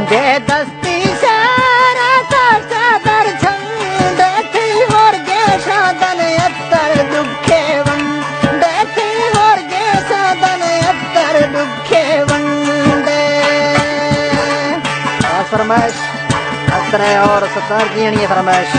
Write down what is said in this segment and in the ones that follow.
दे दस्ती सारा का सादर छंद थी और गे सादन अत्तर दुखे वंदे थी और गे सादन अत्तर दुखे वंदे फरमाइश अत्रे और सतार जीणी फरमाइश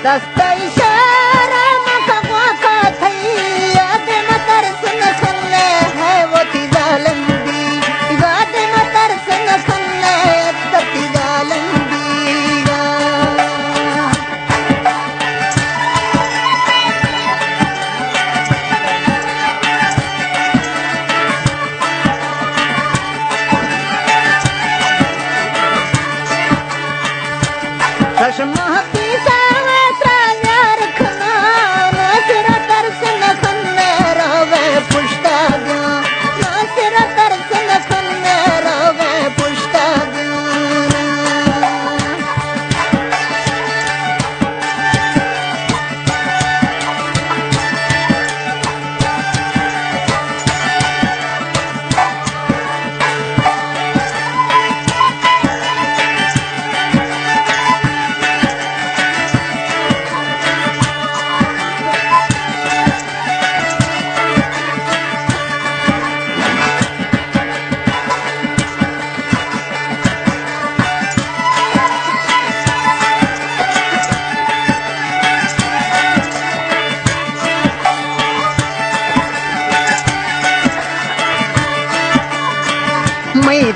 दस्ता इशारा मका वाका थई याद मतर सुन खले है वो थी जालिम दी याद मतर सुन खले तती जालिम दी चश्मा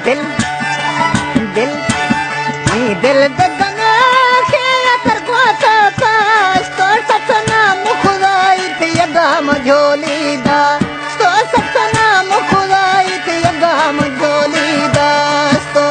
दिल दिल दिल दगना के अतर गोता पास तो सतना मुखुदाई थी यगाम झोली दा तो सतना मुखुदाई थी यगाम झोली दा तो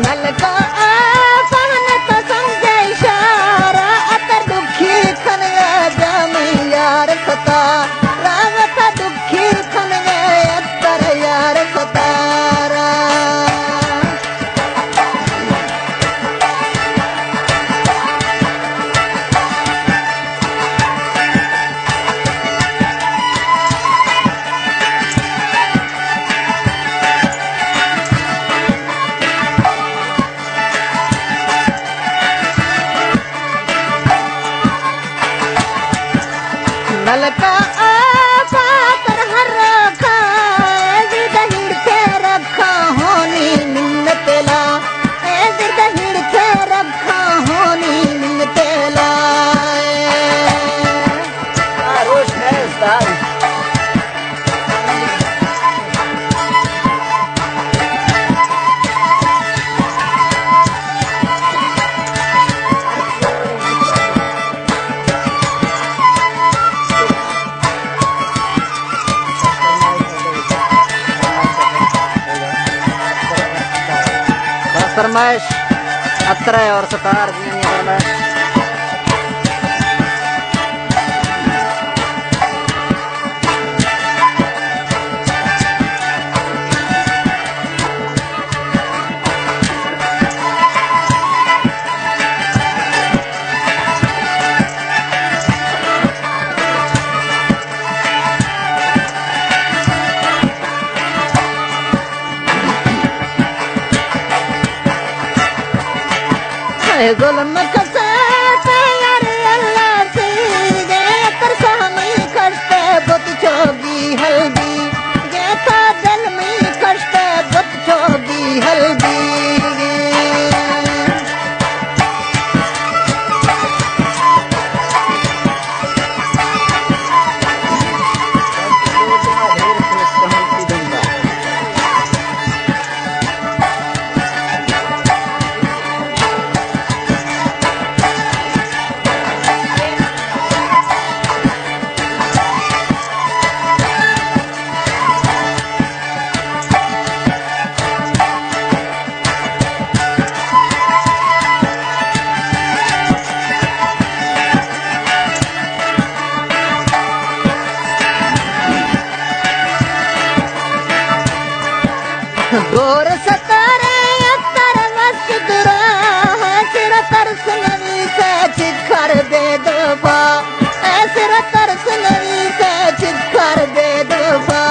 नल का आसान तो समझे इशारा अतर दुखी खन जाम यार सता रावत दुखी खन अतर यार सतारा नलका आपातर हर रखा दहीड़ थे रखा होनी मिन्नतेला दहीड़ थे रखा होनी मिन्नतेला रोश है उस्ताद फरमाइश अत्रे और सतार जी फरमाइश जुल्म कसाते यार अल्लाह से गए कर सहमी कष्ट बुत छोगी हल्दी गए था दिल में कष्ट बुत छोगी हल्दी गोर सतारे अतर मस्त दुरा सिर तरस नवी से चिखर दे दफा सिर तरस नवी से चिखर दे दफा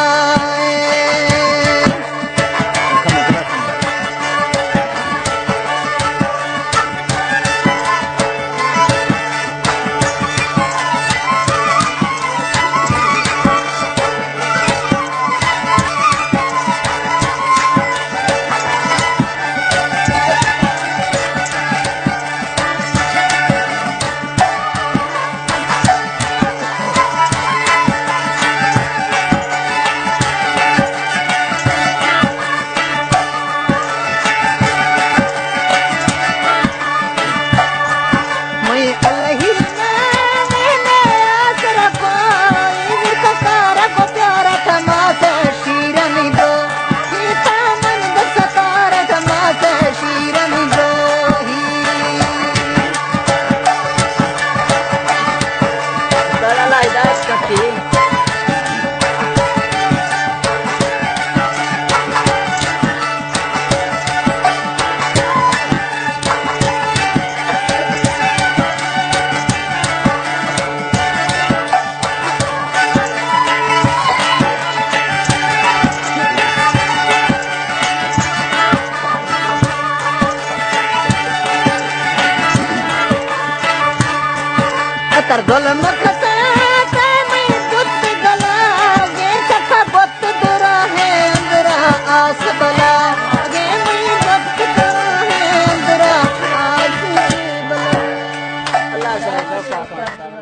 तर जुल्म कसाते में बुत गला गे चखा बुत दुरा है अंदरा आस बला गे में बुत दुरा है अंदरा आस बला अल्लाह